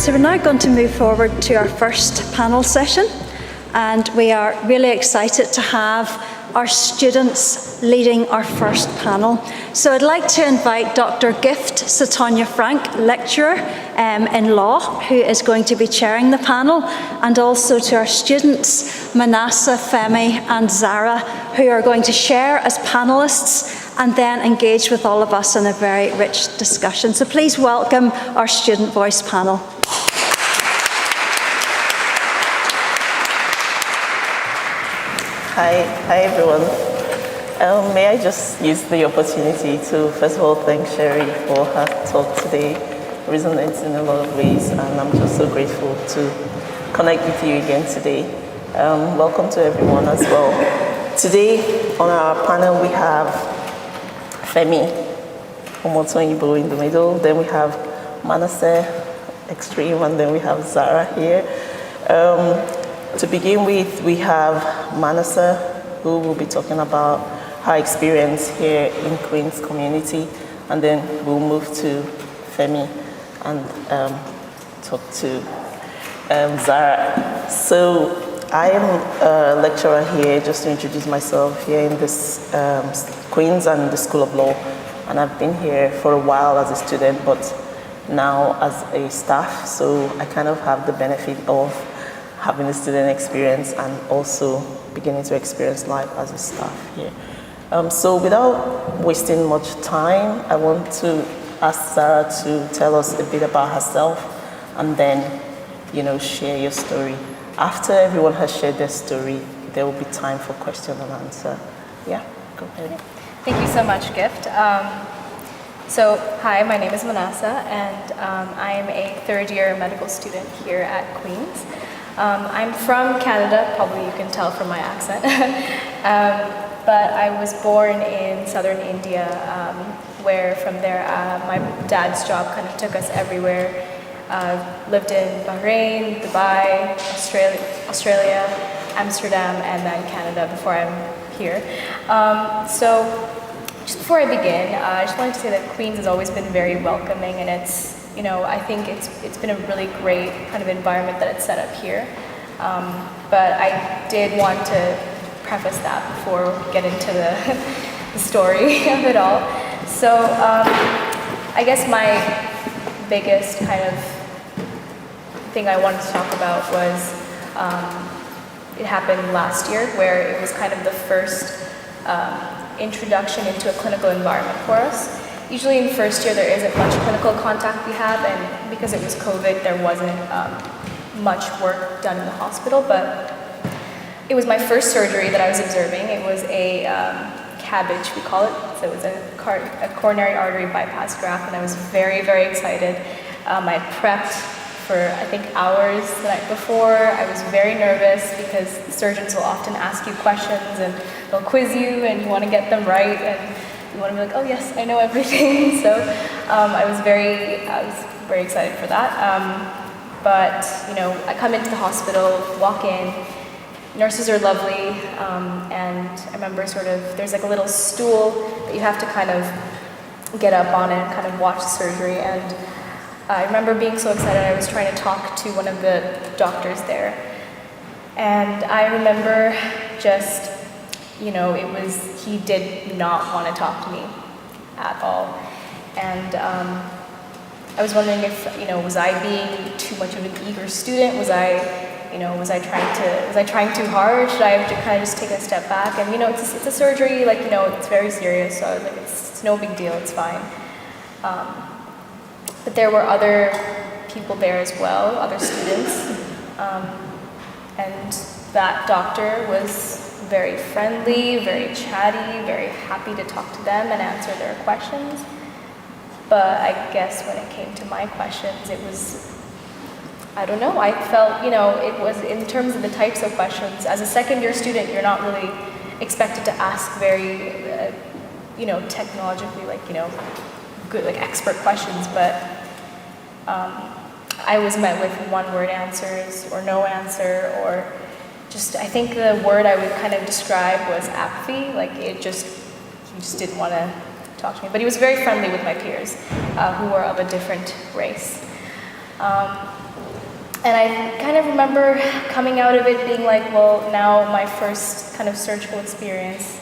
So we're now going to move forward to our first panel session, and we are really excited to have our students leading our first panel. So I'd like to invite Dr. Gift Sotonye-Frank, lecturer in law, who is going to be chairing the panel, and also to our students, Manasa, Femi, and Zahra, who are going to share as panelists and then engage with all of us in a very rich discussion. So please welcome our student voice panel. Hi everyone. May I just use the opportunity to first of all thank Sherry for her talk today. It resonates in a lot of ways, and I'm just so grateful to connect with you again today. Welcome to everyone as well. Today on our panel we have Femi, Omotoyinbo in the middle, then we have Manasa, extreme, and then we have Zahra here. To begin with, we have Manasa, who will be talking about her experience here in Queen's community, and then we'll move to Femi and talk to Zahra. So I am a lecturer here, just to introduce myself, here in this Queen's and the School of Law, and I've been here for a while as a student, but now as a staff, so I kind of have the benefit of having a student experience and also beginning to experience life as a staff here. So without wasting much time, I want to ask Zahra to tell us a bit about herself and then, share your story. After everyone has shared their story, there will be time for question and answer. Yeah, go ahead. Thank you so much, Gift. So, hi, my name is Manasa, and I am a third-year medical student here at Queen's. I'm from Canada, probably you can tell from my accent, but I was born in southern India, where from there my dad's job kind of took us everywhere. Lived in Bahrain, Dubai, Australia, Amsterdam, and then Canada before I'm here. So just before I begin, I just wanted to say that Queen's has always been very welcoming, and it's, I think it's been a really great kind of environment that it's set up here. But I did want to preface that before we get into the story of it all. So I guess my biggest kind of thing I wanted to talk about was it happened last year, where it was kind of the first introduction into a clinical environment for us. Usually in first year there isn't much clinical contact we have, and because it was COVID there wasn't much work done in the hospital, but it was my first surgery that I was observing. It was a cabbage, we call it, so it was a coronary artery bypass graft, and I was very, very excited. I prepped for, I think, hours the night before. I was very nervous because surgeons will often ask you questions and they'll quiz you and you want to get them right, and you want to be like, oh yes, I know everything. So I was very excited for that. But I come into the hospital, walk in, nurses are lovely, and I remember there's like a little stool that you have to kind of get up on and kind of watch the surgery, and I remember being so excited. I was trying to talk to one of the doctors there, and I remember just, he did not want to talk to me at all, and I was wondering if, was I being too much of an eager student? Was I trying too hard? Should I have to kind of just take a step back? And it's a surgery, it's very serious, so I was like, it's no big deal, it's fine. But there were other people there as well, other students, and that doctor was very friendly, very chatty, very happy to talk to them and answer their questions. But I guess when it came to my questions, it was, I don't know, I felt, it was in terms of the types of questions. As a second-year student, you're not really expected to ask very, technologically, good, expert questions, but I was met with one-word answers or no answer, or just, I think the word I would kind of describe was apathy. He just didn't want to talk to me. But he was very friendly with my peers, who were of a different race. And I kind of remember coming out of it being like, well, now my first kind of surgical experience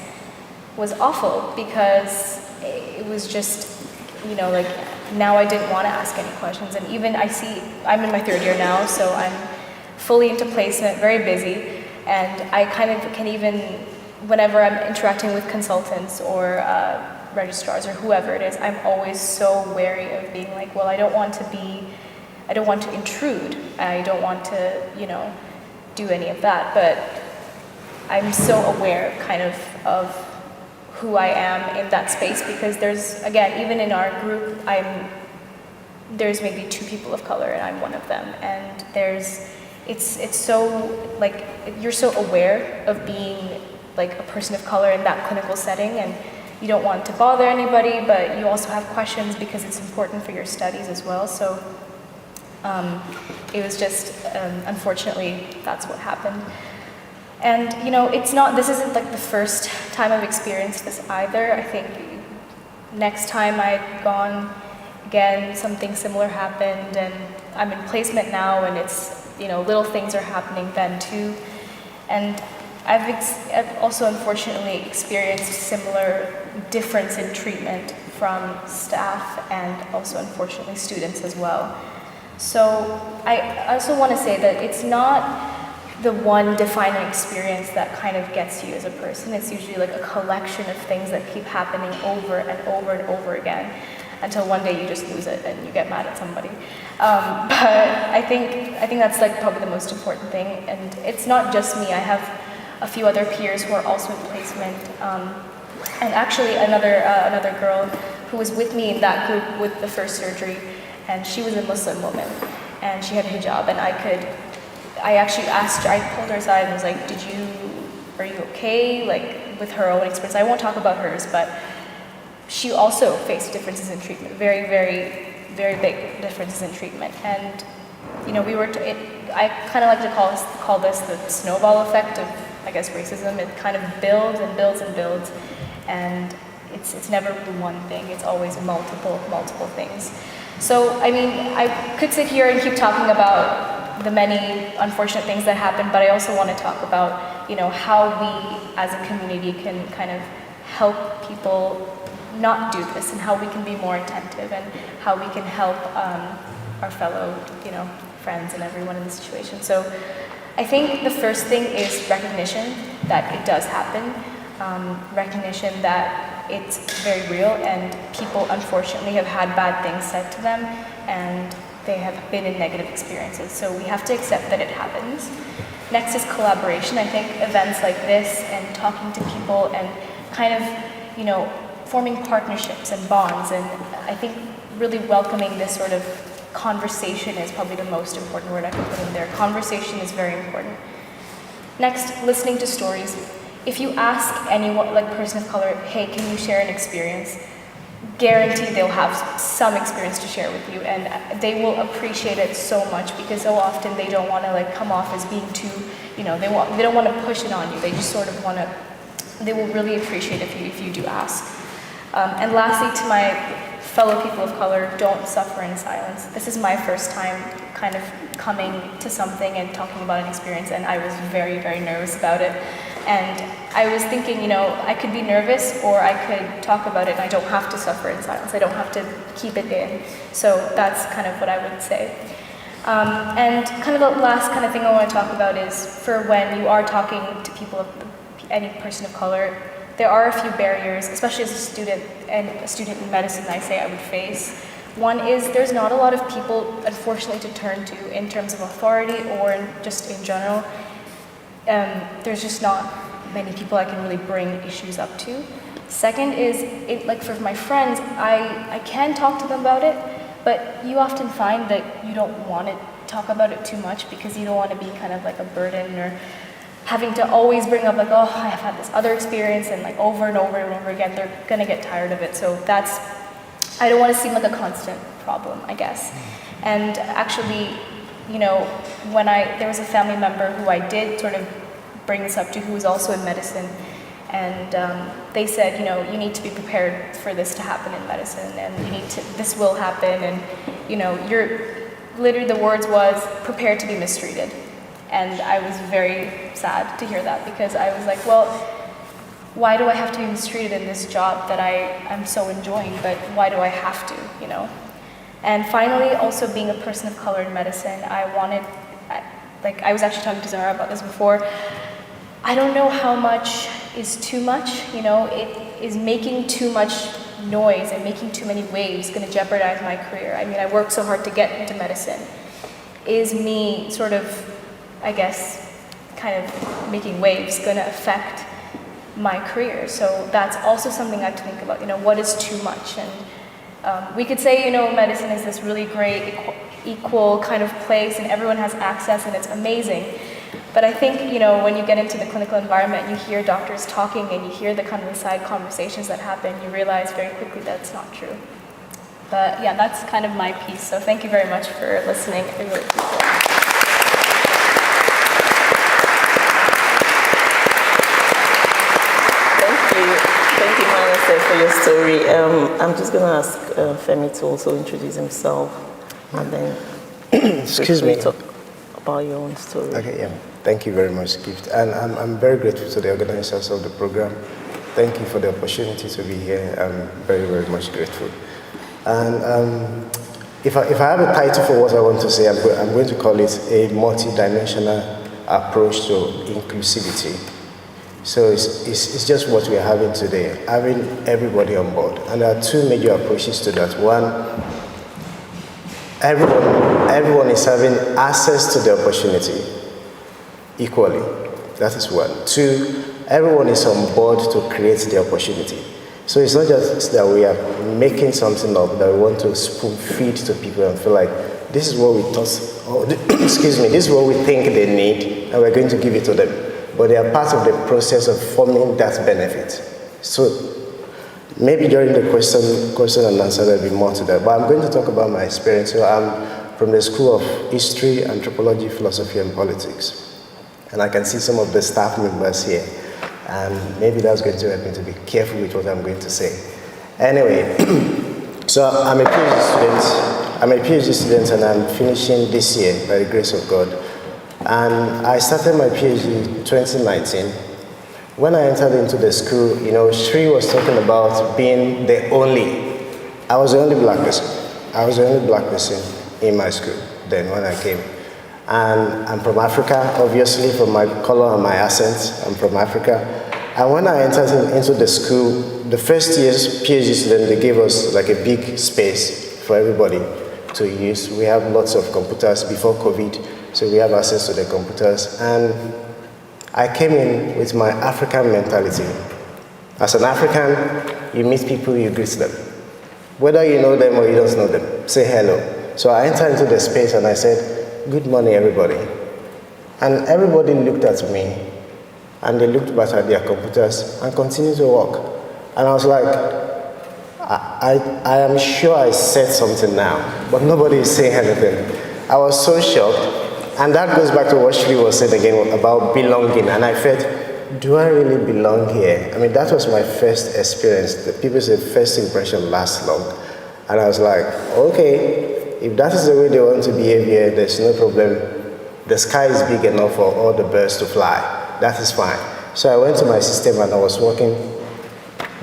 was awful because it was just, you know, like now I didn't want to ask any questions. And even I'm in my 3rd year now, so I'm fully into placement, very busy. And I kind of can even, whenever I'm interacting with consultants or registrars or whoever it is, I'm always so wary of being like, well, I don't want to intrude. I don't want to, you know, do any of that. But I'm so aware kind of who I am in that space because there's, again, even in our group, there's maybe 2 people of color and I'm one of them. And it's so, like, you're so aware of being like a person of color in that clinical setting, and you don't want to bother anybody, but you also have questions because it's important for your studies as well. So it was just, unfortunately, that's what happened. And, you know, this isn't like the first time I've experienced this either. I think next time I'd gone, again, something similar happened, and I'm in placement now, and it's, you know, little things are happening then too. And I've also unfortunately experienced similar difference in treatment from staff and also unfortunately students as well. So I also want to say that it's not the one defining experience that kind of gets you as a person. It's usually like a collection of things that keep happening over and over and over again until one day you just lose it and you get mad at somebody. But I think that's like probably the most important thing. And it's not just me. I have a few other peers who are also in placement. And actually another girl who was with me in that group with the first surgery, and she was a Muslim woman, and she had hijab, and I actually asked her, I pulled her aside and was like, are you okay? Like, with her own experience. I won't talk about hers, but she also faced differences in treatment, very, very, very big differences in treatment. And, you know, I kind of like to call this the snowball effect of, I guess, racism. It kind of builds and builds and builds, and it's never one thing. It's always multiple things. So, I mean, I could sit here and keep talking about the many unfortunate things that happened, but I also want to talk about, you know, how we as a community can kind of help people not do this, and how we can be more attentive, and how we can help our fellow, you know, friends and everyone in this situation. So I think the first thing is recognition that it does happen, recognition that it's very real, and people unfortunately have had bad things said to them, and they have been in negative experiences. So we have to accept that it happens. Next is collaboration. I think events like this and talking to people and kind of, you know, forming partnerships and bonds, and I think really welcoming this sort of conversation is probably the most important word I can put in there. Conversation is very important. Next, listening to stories. If you ask anyone, like person of color, hey, can you share an experience? Guarantee they'll have some experience to share with you, and they will appreciate it so much, because so often they don't want to like come off as being too, you know, they don't want to push it on you. They just sort of want to. They will really appreciate if you do ask. And lastly, to my fellow people of color, don't suffer in silence. This is my first time kind of coming to something and talking about an experience, and I was very, very nervous about it. And I was thinking, you know, I could be nervous or I could talk about it, and I don't have to suffer in silence. I don't have to keep it in. So that's kind of what I would say. And kind of the last kind of thing I want to talk about is for when you are talking to people, any person of color, there are a few barriers, especially as a student in medicine, I say I would face. One is there's not a lot of people, unfortunately, to turn to in terms of authority or just in general. There's just not many people I can really bring issues up to. Second is, like for my friends, I can talk to them about it, but you often find that you don't want to talk about it too much because you don't want to be kind of like a burden or having to always bring up like, oh, I have had this other experience, and like over and over and over again, they're gonna get tired of it. So I don't want to seem like a constant problem, I guess. And actually, you know, there was a family member who I did sort of bring this up to, who was also in medicine, and they said, you know, you need to be prepared for this to happen in medicine, and this will happen, and you know, literally the words was, prepare to be mistreated. And I was very sad to hear that, because I was like, well, why do I have to be mistreated in this job that I'm so enjoying, but why do I have to, you know? And finally, also being a person of color in medicine, I was actually talking to Zahra about this before, I don't know how much is too much, you know, is making too much noise and making too many waves going to jeopardize my career? I mean, I worked so hard to get into medicine. Is me sort of, I guess, kind of making waves going to affect my career? So that's also something I have to think about, you know, what is too much? And we could say, you know, medicine is this really great, equal kind of place and everyone has access and it's amazing. But I think, you know, when you get into the clinical environment, you hear doctors talking and you hear the kind of side conversations that happen, you realize very quickly that it's not true. But yeah, that's kind of my piece. So thank you very much for listening. I really appreciate it. Thank you, Manasa, for your story. I'm just going to ask Femi to also introduce himself, and then Excuse me. talk about your own story. Okay, yeah. Thank you very much, Gift. And I'm very grateful to the organizers of the program. Thank you for the opportunity to be here. I'm very, very much grateful. And if I have a title for what I want to say, I'm going to call it a multidimensional approach to inclusivity. So it's just what we're having today, having everybody on board. And there are two major approaches to that. One, everyone is having access to the opportunity equally. That is one. Two, everyone is on board to create the opportunity. So it's not just that we are making something up that we want to spoon feed to people and feel like this is what we thought, this is what we think they need, and we're going to give it to them. But they are part of the process of forming that benefit. So maybe during the question and answer there'll be more to that. But I'm going to talk about my experience. So I'm from the School of History, Anthropology, Philosophy, and Politics. And I can see some of the staff members here. And maybe that's going to help me to be careful with what I'm going to say. Anyway, so I'm a PhD student and I'm finishing this year by the grace of God. And I started my PhD in 2019. When I entered into the school, you know, Shri was talking about being I was the only black person. I was the only black person in my school then when I came. And I'm from Africa, obviously, from my color and my accent, I'm from Africa. And when I entered into the school, the first year's PhD student, they gave us like a big space for everybody to use. We have lots of computers before COVID, so we have access to the computers. And I came in with my African mentality. As an African, you meet people, you greet them. Whether you know them or you don't know them, say hello. So I entered into the space and I said, good morning, everybody. And everybody looked at me, and they looked back at their computers and continued to work. And I was like, I am sure I said something now, but nobody is saying anything. I was so shocked. And that goes back to what Shri was saying again about belonging. And I felt, do I really belong here? I mean, that was my first experience. The people say first impression lasts long. And I was like, okay, if that is the way they want to behave here, there's no problem. The sky is big enough for all the birds to fly. That is fine. So I went to my system and I was working.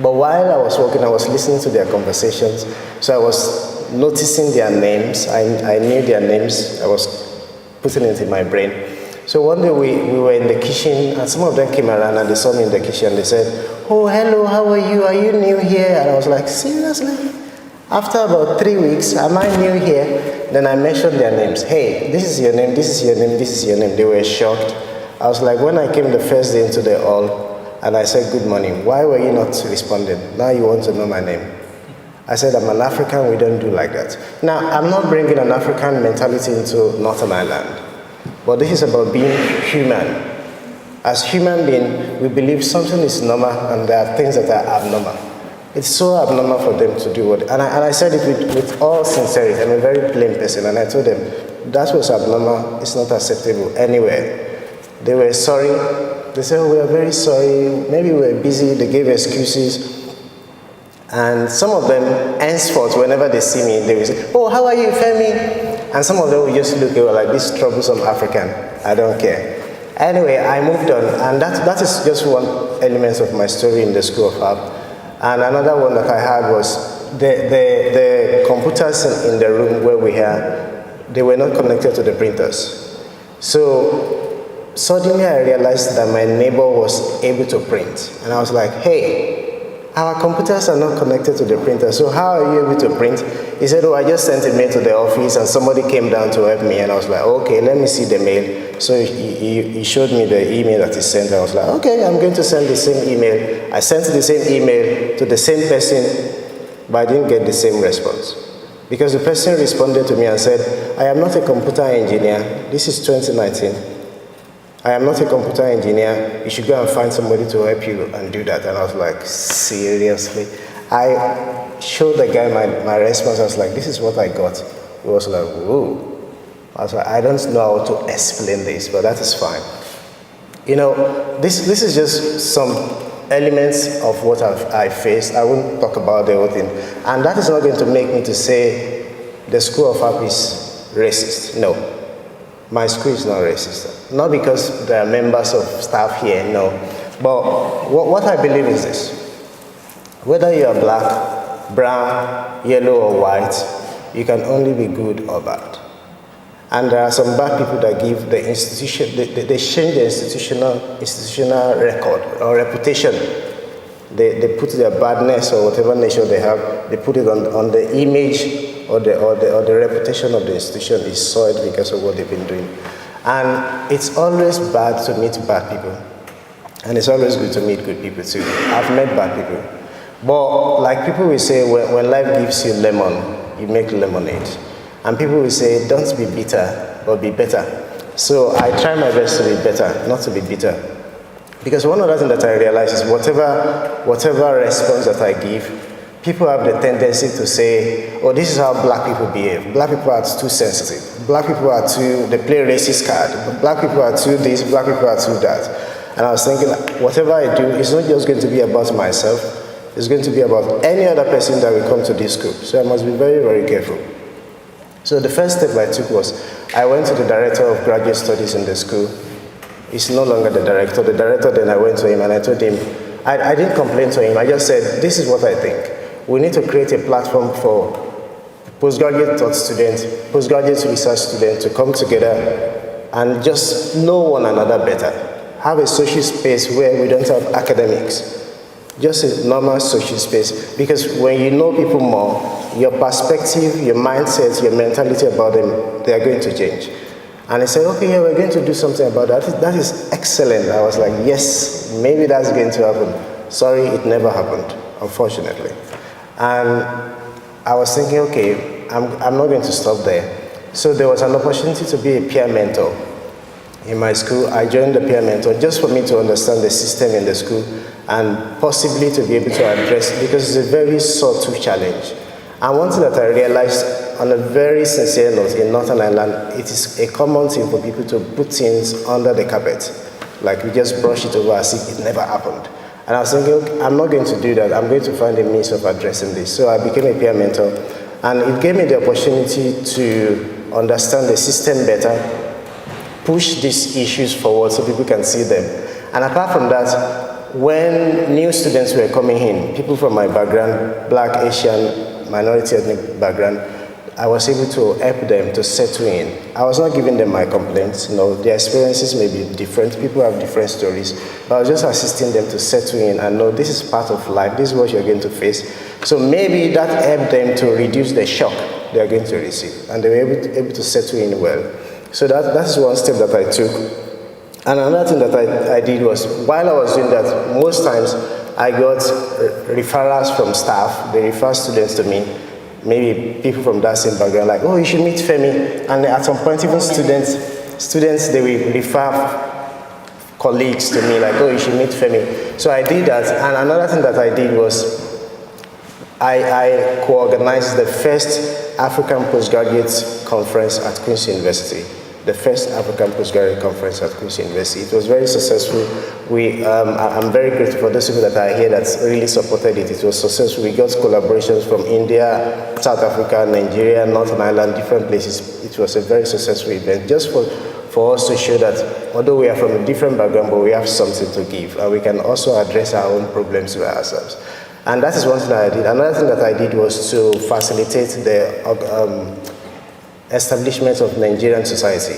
But while I was working, I was listening to their conversations. So I was noticing their names. I knew their names. I was putting it in my brain. So one day we were in the kitchen and some of them came around and they saw me in the kitchen and they said, oh, hello, how are you? Are you new here? And I was like, seriously? After about 3 weeks, am I new here? Then I mentioned their names. Hey, this is your name, this is your name, this is your name. They were shocked. I was like, when I came the first day into the hall and I said, good morning, why were you not responding? Now you want to know my name. I said, I'm an African, we don't do like that. Now, I'm not bringing an African mentality into Northern Ireland, but this is about being human. As human beings, we believe something is normal and there are things that are abnormal. It's so abnormal for them to do what, and I said it with all sincerity. I'm a very plain person, and I told them, that was abnormal, it's not acceptable anywhere. They were sorry. They said, oh, we are very sorry, maybe we were busy, they gave excuses. And some of them, henceforth, whenever they see me, they will say, oh, how are you, Femi? And some of them would just look at like this troublesome African. I don't care. Anyway, I moved on, and that is just one element of my story in the School of Art. And another one that I had was the computers in the room where we are, they were not connected to the printers. So suddenly I realized that my neighbor was able to print. And I was like, hey, our computers are not connected to the printer, so how are you able to print? He said, oh, I just sent a mail to the office and somebody came down to help me. And I was like, okay, let me see the mail. So he showed me the email that he sent. I was like, okay, I'm going to send the same email. I sent the same email to the same person, but I didn't get the same response. Because the person responded to me and said, I am not a computer engineer. This is 2019. I am not a computer engineer. You should go and find somebody to help you and do that. And I was like, seriously? I showed the guy my response. I was like, this is what I got. He was like, whoa. I was like, I don't know how to explain this, but that is fine. You know, this is just some elements of what I faced. I won't talk about the whole thing. And that is not going to make me to say the School of Art is racist. No. My school is not racist. Not because there are members of staff here, no. But what I believe is this. Whether you are black, brown, yellow, or white, you can only be good or bad. And there are some bad people that give the institution, they change the institutional record or reputation. They put their badness or whatever nature they have, they put it on the image or the reputation of the institution is soiled because of what they've been doing. And it's always bad to meet bad people. And it's always good to meet good people too. I've met bad people. But like people will say, when life gives you lemon, you make lemonade. And people will say, don't be bitter, but be better. So I try my best to be better, not to be bitter. Because one other thing that I realize is whatever response that I give, people have the tendency to say, oh, this is how black people behave. Black people are too sensitive. Black people are they play racist card. Black people are too this, black people are too that. And I was thinking, whatever I do, it's not just going to be about myself. It's going to be about any other person that will come to this school. So I must be very, very careful. So the first step I took was, I went to the director of graduate studies in the school. He's no longer the director. The director, then I went to him and I told him, I didn't complain to him. I just said, this is what I think. We need to create a platform for postgraduate thought students, postgraduate research students to come together and just know one another better. Have a social space where we don't have academics. Just a normal social space. Because when you know people more, your perspective, your mindset, your mentality about them, they are going to change. And he said, okay, yeah, we're going to do something about that. That is excellent. I was like, yes, maybe that's going to happen. Sorry, it never happened, unfortunately. And I was thinking, okay, I'm not going to stop there. So there was an opportunity to be a peer mentor in my school. I joined the peer mentor just for me to understand the system in the school and possibly to be able to address, because it's a very subtle challenge. And one thing that I realized on a very sincere note in Northern Ireland, it is a common thing for people to put things under the carpet. Like we just brush it over as if it never happened. And I was thinking, okay, I'm not going to do that. I'm going to find a means of addressing this. So I became a peer mentor. And it gave me the opportunity to understand the system better, push these issues forward so people can see them. And apart from that, when new students were coming in, people from my background, Black, Asian, minority ethnic background, I was able to help them to settle in. I was not giving them my complaints. You know, their experiences may be different. People have different stories. But I was just assisting them to settle in and know this is part of life. This is what you're going to face. So maybe that helped them to reduce the shock they are going to receive. And they were able to settle in well. So that's one step that I took. And another thing that I did was, while I was doing that, most times I got referrals from staff. They refer students to me. Maybe people from that same background, like, oh, you should meet Femi. And at some point, even students, they will refer colleagues to me, like, oh, you should meet Femi. So I did that. And another thing that I did was, I co-organized the first African Postgraduate Conference at Queen's University. The first African Postgraduate Conference at Queen's University. It was very successful. I'm very grateful for those people that are here that really supported it. It was successful. We got collaborations from India, South Africa, Nigeria, Northern Ireland, different places. it was a very successful event, just for us to show that although we are from a different background, but we have something to give, and we can also address our own problems by ourselves. And that is one thing that I did. Another thing that I did was to facilitate the establishment of Nigerian society.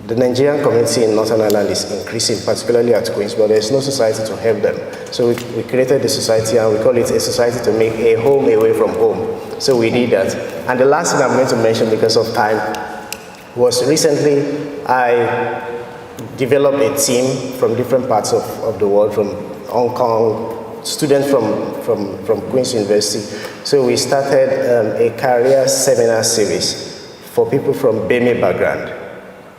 The Nigerian community in Northern Ireland is increasing, particularly at Queen's, but there's no society to help them. So we created the society, and we call it a society to make a home away from home. So we did that. And the last thing I'm going to mention because of time was recently I developed a team from different parts of the world, from Hong Kong, students from Queen's University. So we started a career seminar series for people from BEME background,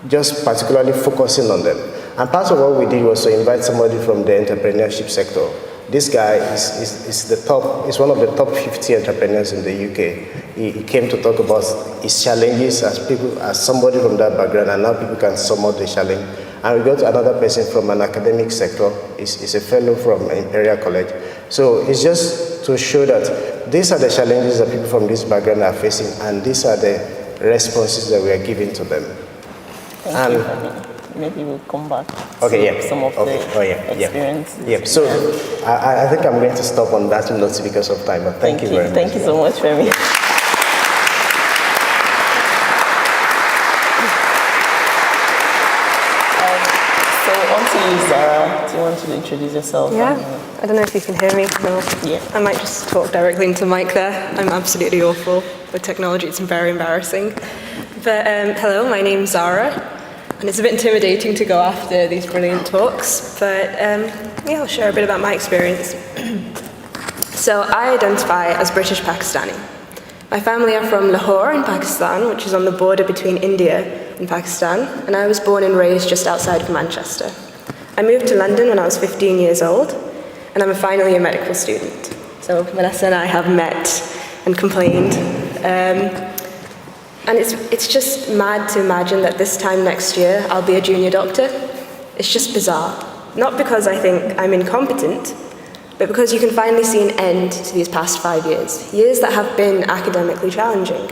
just particularly focusing on them. And part of what we did was to invite somebody from the entrepreneurship sector. This guy is one of the top 50 entrepreneurs in the UK. He came to talk about his challenges as somebody from that background, and now people can sum up the challenge. And we got another person from an academic sector. He's a fellow from Imperial College. So it's just to show that these are the challenges that people from this background are facing, and these are the responses that we are giving to them. Thank you, Femi. Maybe we'll come back to some of the experiences. Yeah. So I think I'm going to stop on that note because of time, but thank you very much. Thank you so much, Femi. So on to you, Zahra. Do you want to introduce yourself? Yeah, I don't know if you can hear me. No. Yeah. I might just talk directly into the mic there. I'm absolutely awful with technology. It's very embarrassing. But hello, my name's Zahra. And it's a bit intimidating to go after these brilliant talks, but yeah, I'll share a bit about my experience. So I identify as British Pakistani. My family are from Lahore in Pakistan, which is on the border between India and Pakistan, and I was born and raised just outside of Manchester. I moved to London when I was 15 years old, and I'm finally a medical student. So Manasa and I have met and complained. And it's just mad to imagine that this time next year I'll be a junior doctor. It's just bizarre. Not because I think I'm incompetent, but because you can finally see an end to these past 5 years. Years that have been academically challenging.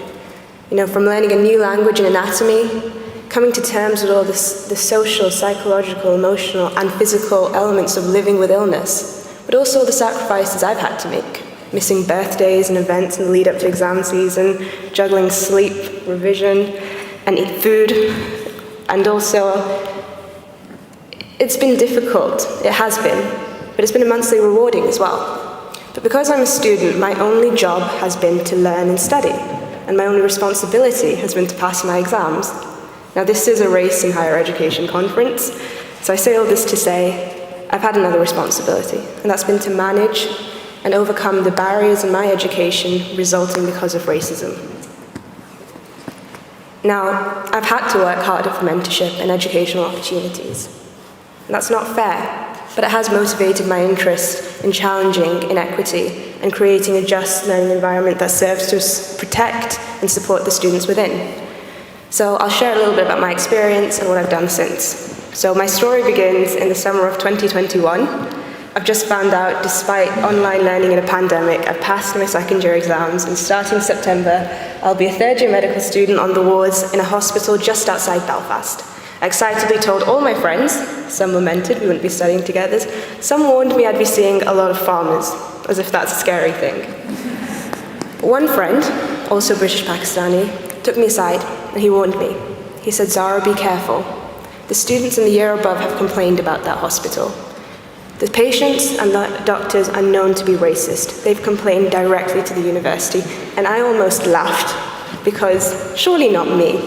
You know, from learning a new language and anatomy, coming to terms with all the social, psychological, emotional, and physical elements of living with illness, but also the sacrifices I've had to make. Missing birthdays and events in the lead up to exam season, juggling sleep, revision, and eat food. And also, it's been difficult, it has been, but it's been immensely rewarding as well. But because I'm a student, my only job has been to learn and study, and my only responsibility has been to pass my exams. Now this is a race in higher education conference, so I say all this to say, I've had another responsibility, and that's been to manage and overcome the barriers in my education resulting because of racism. Now, I've had to work harder for mentorship and educational opportunities. And that's not fair, but it has motivated my interest in challenging inequity and creating a just learning environment that serves to protect and support the students within. So I'll share a little bit about my experience and what I've done since. So my story begins in the summer of 2021. I've just found out, despite online learning in a pandemic, I've passed my second year exams, and starting September, I'll be a third year medical student on the wards in a hospital just outside Belfast. I excitedly told all my friends, some lamented we wouldn't be studying together, some warned me I'd be seeing a lot of farmers, as if that's a scary thing. One friend, also British Pakistani, took me aside and he warned me. He said, "Zahra, be careful. The students in the year above have complained about that hospital. The patients and the doctors are known to be racist. They've complained directly to the university." And I almost laughed, because surely not me.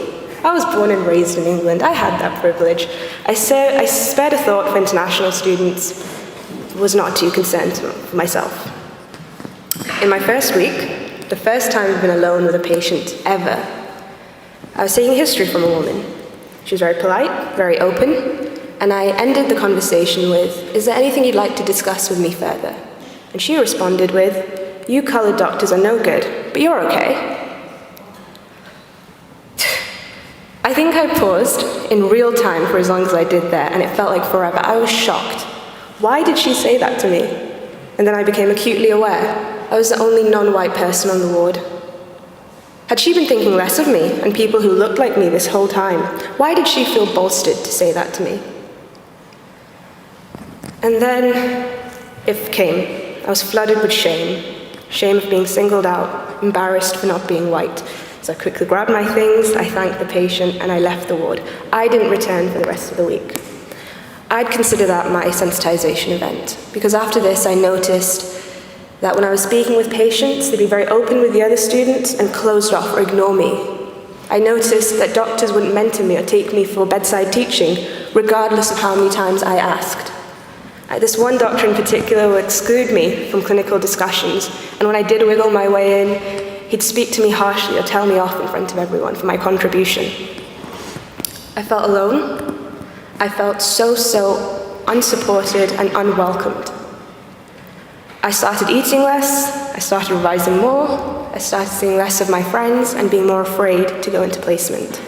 I was born and raised in England. I had that privilege. I spared a thought for international students, was not too concerned for myself. In my first week, the first time I've been alone with a patient ever, I was taking history from a woman. She was very polite, very open, and I ended the conversation with, "Is there anything you'd like to discuss with me further?" And she responded with, "You coloured doctors are no good, but you're okay." I think I paused in real time for as long as I did there, and it felt like forever. I was shocked. Why did she say that to me? And then I became acutely aware I was the only non-white person on the ward. Had she been thinking less of me and people who looked like me this whole time? Why did she feel bolstered to say that to me? And then it came. I was flooded with shame. Shame of being singled out, embarrassed for not being white. So I quickly grabbed my things, I thanked the patient, and I left the ward. I didn't return for the rest of the week. I'd consider that my sensitization event, because after this I noticed that when I was speaking with patients, they'd be very open with the other students and closed off or ignore me. I noticed that doctors wouldn't mentor me or take me for bedside teaching, regardless of how many times I asked. This one doctor in particular would exclude me from clinical discussions, and when I did wiggle my way in, he'd speak to me harshly or tell me off in front of everyone for my contribution. I felt alone. I felt so unsupported and unwelcomed. I started eating less, I started revising more, I started seeing less of my friends and being more afraid to go into placement.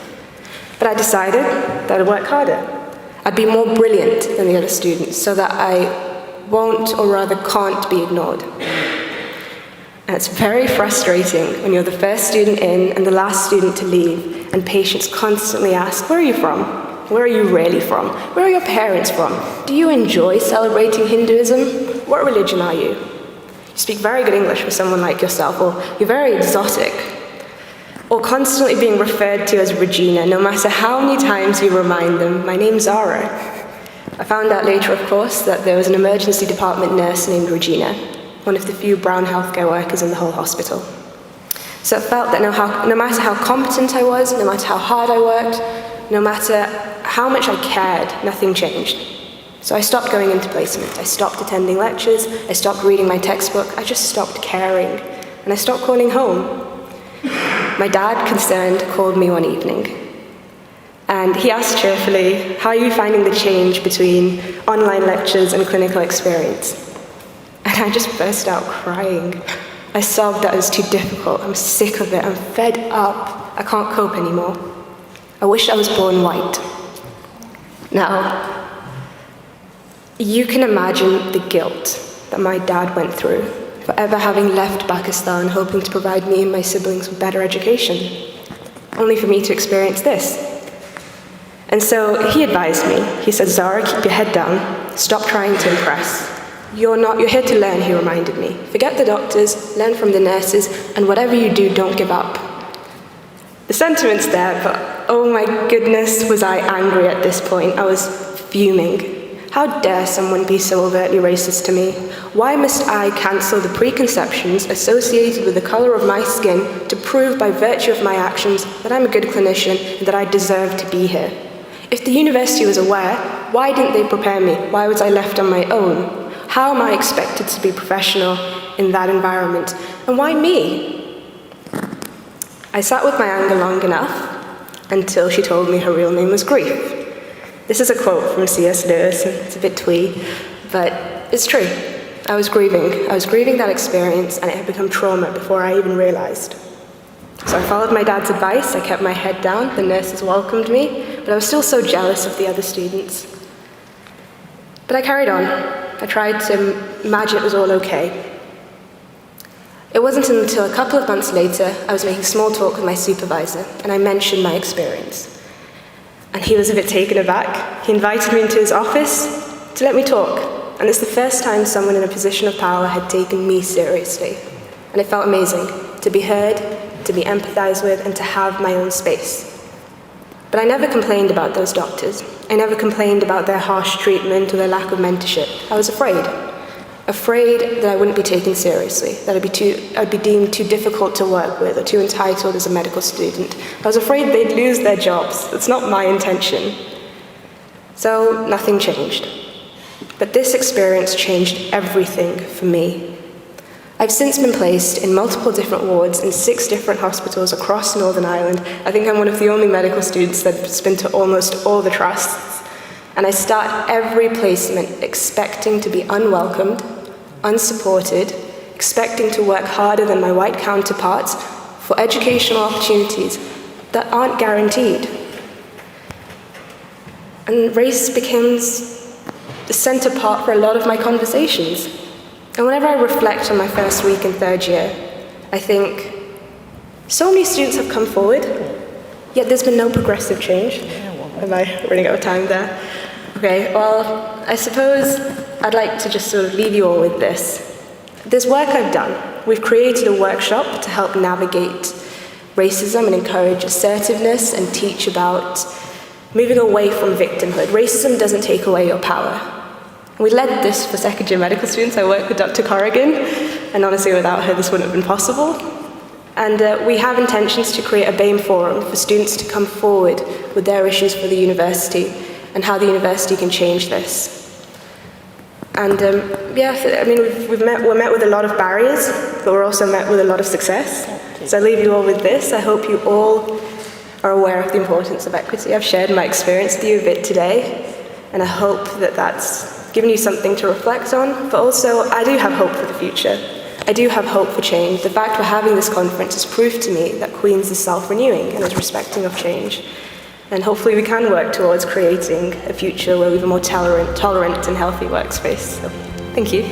But I decided that I'd work harder. I'd be more brilliant than the other students so that I won't, or rather can't, be ignored. And it's very frustrating when you're the first student in and the last student to leave, and patients constantly ask, "Where are you from? Where are you really from? Where are your parents from? Do you enjoy celebrating Hinduism? What religion are you? You speak very good English for someone like yourself, or you're very exotic." Or constantly being referred to as Regina, no matter how many times you remind them, "My name's Zahra." I found out later, of course, that there was an emergency department nurse named Regina, one of the few brown healthcare workers in the whole hospital. So it felt that no matter how competent I was, no matter how hard I worked, no matter how much I cared, nothing changed. So I stopped going into placement. I stopped attending lectures. I stopped reading my textbook. I just stopped caring. And I stopped calling home. My dad, concerned, called me one evening. And he asked cheerfully, "How are you finding the change between online lectures and clinical experience?" And I just burst out crying. I sobbed that it was too difficult. I'm sick of it. I'm fed up. I can't cope anymore. I wish I was born white. Now, you can imagine the guilt that my dad went through for ever having left Pakistan hoping to provide me and my siblings with better education, only for me to experience this. And so he advised me. He said, "Zahra, keep your head down. Stop trying to impress. You're here to learn," he reminded me. "Forget the doctors, learn from the nurses, and whatever you do, don't give up." The sentiment's there, but oh my goodness, was I angry at this point. I was fuming. How dare someone be so overtly racist to me? Why must I cancel the preconceptions associated with the color of my skin to prove by virtue of my actions that I'm a good clinician and that I deserve to be here? If the university was aware, why didn't they prepare me? Why was I left on my own? How am I expected to be professional in that environment? And why me? I sat with my anger long enough until she told me her real name was grief. This is a quote from C.S. Lewis, and it's a bit twee, but it's true. I was grieving. I was grieving that experience, and it had become trauma before I even realized. So I followed my dad's advice. I kept my head down. The nurses welcomed me, but I was still so jealous of the other students. But I carried on. I tried to imagine it was all okay. It wasn't until a couple of months later I was making small talk with my supervisor, and I mentioned my experience. And he was a bit taken aback. He invited me into his office to let me talk. And it's the first time someone in a position of power had taken me seriously. And it felt amazing to be heard, to be empathized with, and to have my own space. But I never complained about those doctors. I never complained about their harsh treatment or their lack of mentorship. I was afraid. Afraid that I wouldn't be taken seriously, that I'd be deemed too difficult to work with or too entitled as a medical student. I was afraid they'd lose their jobs. That's not my intention. So nothing changed. But this experience changed everything for me. I've since been placed in multiple different wards in 6 different hospitals across Northern Ireland. I think I'm one of the only medical students that's been to almost all the trusts. And I start every placement expecting to be unwelcomed, unsupported, expecting to work harder than my white counterparts for educational opportunities that aren't guaranteed. And race becomes the center part for a lot of my conversations. And whenever I reflect on my first week in 3rd year, I think, So many students have come forward, yet there's been no progressive change. Am I running out of time there? Okay, well, I suppose I'd like to just sort of leave you all with this. This work I've done, we've created a workshop to help navigate racism and encourage assertiveness and teach about moving away from victimhood. Racism doesn't take away your power. We led this for second year medical students. I work with Dr. Corrigan, and honestly without her this wouldn't have been possible. And we have intentions to create a BAME forum for students to come forward with their issues for the university and how the university can change this. And yeah, I mean, we're met with a lot of barriers, but we're also met with a lot of success. So I leave you all with this. I hope you all are aware of the importance of equity. I've shared my experience with you a bit today, and I hope that that's given you something to reflect on, but also I do have hope for the future. I do have hope for change. The fact we're having this conference has proved to me that Queen's is self-renewing and is respecting of change. And hopefully we can work towards creating a future where we have a more tolerant and healthy workspace. So, thank you.